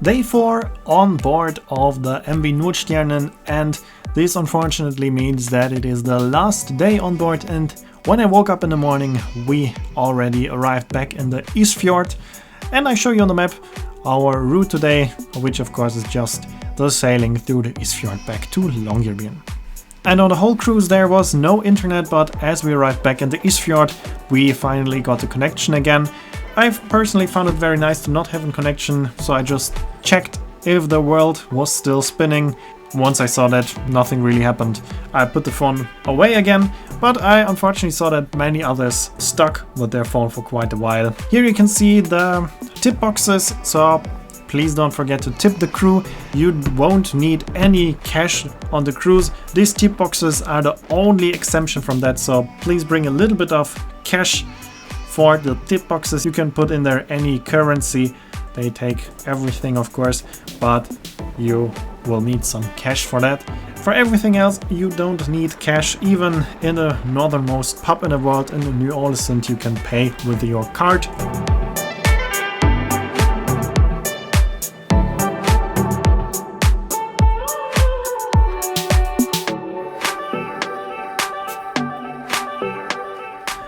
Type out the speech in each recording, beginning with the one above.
Day 4 on board of the MV Nordstjernen, and this unfortunately means that it is the last day on board, and when I woke up in the morning we already arrived back in the Isfjorden, and I show you on the map our route today, which of course is just the sailing through the Isfjorden back to Longyearbyen. And on the whole cruise there was no internet, but as we arrived back in the Isfjorden we finally got a connection again. I've personally found it very nice to not have a connection, so I just checked if the world was still spinning. Once I saw that nothing really happened, I put the phone away again, but I unfortunately saw that many others stuck with their phone for quite a while. Here you can see the tip boxes, so please don't forget to tip the crew. You won't need any cash on the cruise. These tip boxes are the only exemption from that, so please bring a little bit of cash for the tip boxes. You can put in there any currency. They take everything of course, but you will need some cash for that. For everything else you don't need cash. Even in the northernmost pub in the world, in the New Orleans, you can pay with your card.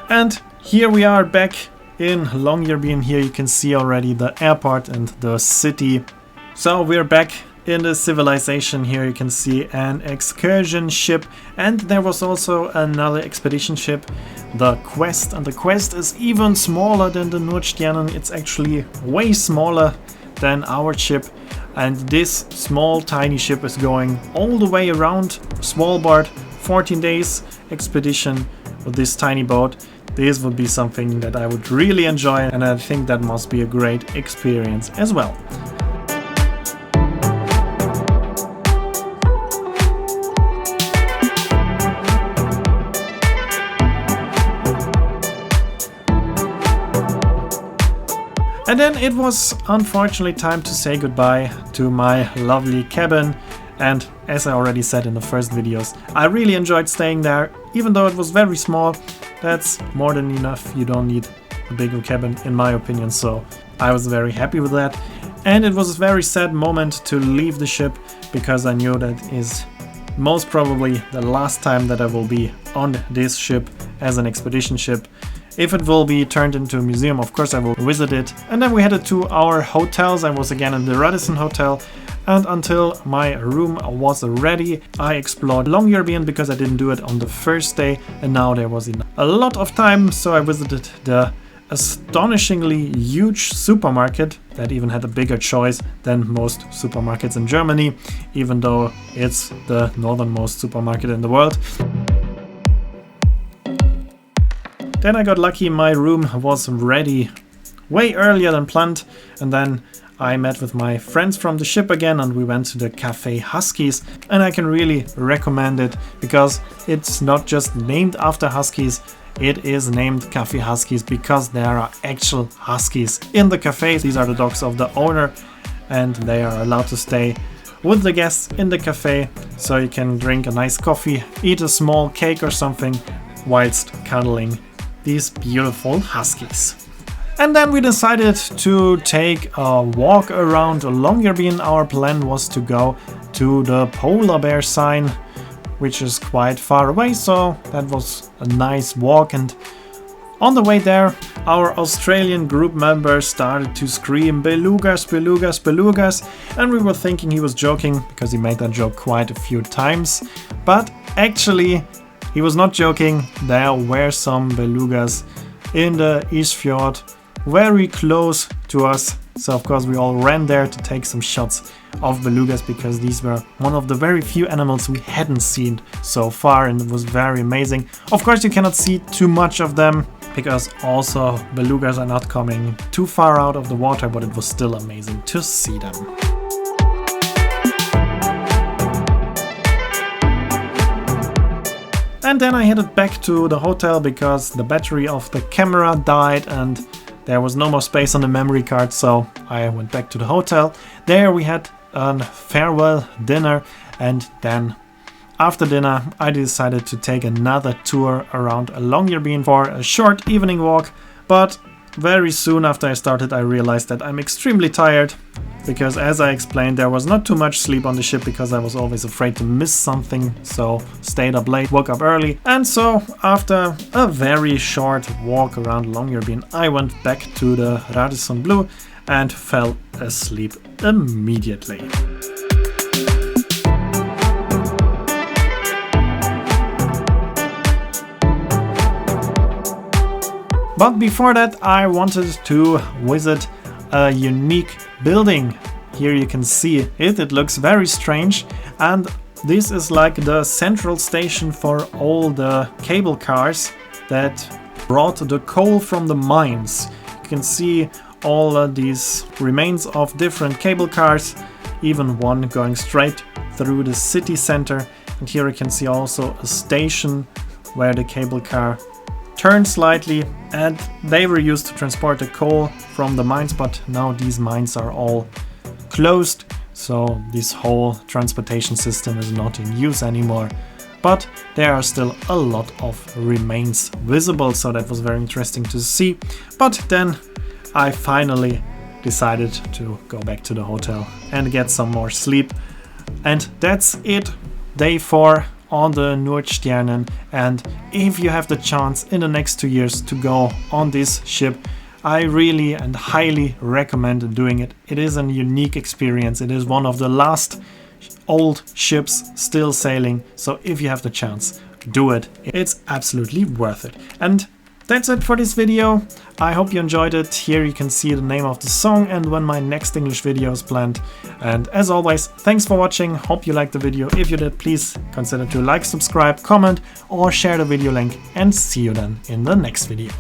And here we are back in Longyearbyen. Here you can see already the airport and the city. So we're back in the civilization. Here you can see an excursion ship, and there was also another expedition ship, the Quest, and the Quest is even smaller than the Nordstjernen. It's actually way smaller than our ship, and this small tiny ship is going all the way around Svalbard. 14 days expedition with this tiny boat. This would be something that I would really enjoy, and I think that must be a great experience as well. And then it was unfortunately time to say goodbye to my lovely cabin. And as I already said in the first videos, I really enjoyed staying there, even though it was very small. That's more than enough. You don't need a bigger cabin in my opinion, so I was very happy with that. And it was a very sad moment to leave the ship, because I knew that is most probably the last time that I will be on this ship as an expedition ship. If it will be turned into a museum, of course I will visit it. And then we headed to our hotels. I was again in the Radisson Hotel, and until my room was ready I explored Longyearbyen, because I didn't do it on the first day and now there was a lot of time, so I visited the astonishingly huge supermarket that even had a bigger choice than most supermarkets in Germany, even though it's the northernmost supermarket in the world. Then I got lucky, my room was ready way earlier than planned, and then I met with my friends from the ship again and we went to the Cafe Huskies, and I can really recommend it because it's not just named after Huskies, it is named Cafe Huskies because there are actual Huskies in the cafe. These are the dogs of the owner and they are allowed to stay with the guests in the cafe, so you can drink a nice coffee, eat a small cake or something whilst cuddling these beautiful Huskies. And then we decided to take a walk around Longyearbyen. Our plan was to go to the polar bear sign, which is quite far away, so that was a nice walk. And on the way there, our Australian group member started to scream "Belugas, belugas, belugas," and we were thinking he was joking because he made that joke quite a few times, but actually he was not joking. There were some belugas in the Isfjorden, very close to us, so of course we all ran there to take some shots of belugas, because these were one of the very few animals we hadn't seen so far, and it was very amazing. Of course you cannot see too much of them because also belugas are not coming too far out of the water, but it was still amazing to see them. And then I headed back to the hotel because the battery of the camera died and there was no more space on the memory card, so I went back to the hotel. There we had a farewell dinner, and then after dinner I decided to take another tour around Longyearbyen for a short evening walk, but very soon after I started I realized that I'm extremely tired, because as I explained, there was not too much sleep on the ship because I was always afraid to miss something, so stayed up late, woke up early, and so after a very short walk around Longyearbyen I went back to the Radisson Blu and fell asleep immediately. But before that I wanted to visit a unique building. Here you can see it, it looks very strange, and this is like the central station for all the cable cars that brought the coal from the mines. You can see all these remains of different cable cars, even one going straight through the city center, and here you can see also a station where the cable car turned slightly, and they were used to transport the coal from the mines, but now these mines are all closed, so this whole transportation system is not in use anymore. But there are still a lot of remains visible, so that was very interesting to see. But then I finally decided to go back to the hotel and get some more sleep. And that's it, day 4 on the Nordstjernen. And if you have the chance in the next 2 years to go on this ship, I really and highly recommend doing it. It is a unique experience. It is one of the last old ships still sailing, so if you have the chance, do it. It's absolutely worth it. And that's it for this video. I hope you enjoyed it. Here you can see the name of the song and when my next English video is planned. And as always, thanks for watching. Hope you liked the video. If you did, please consider to like, subscribe, comment or share the video link, and see you then in the next video.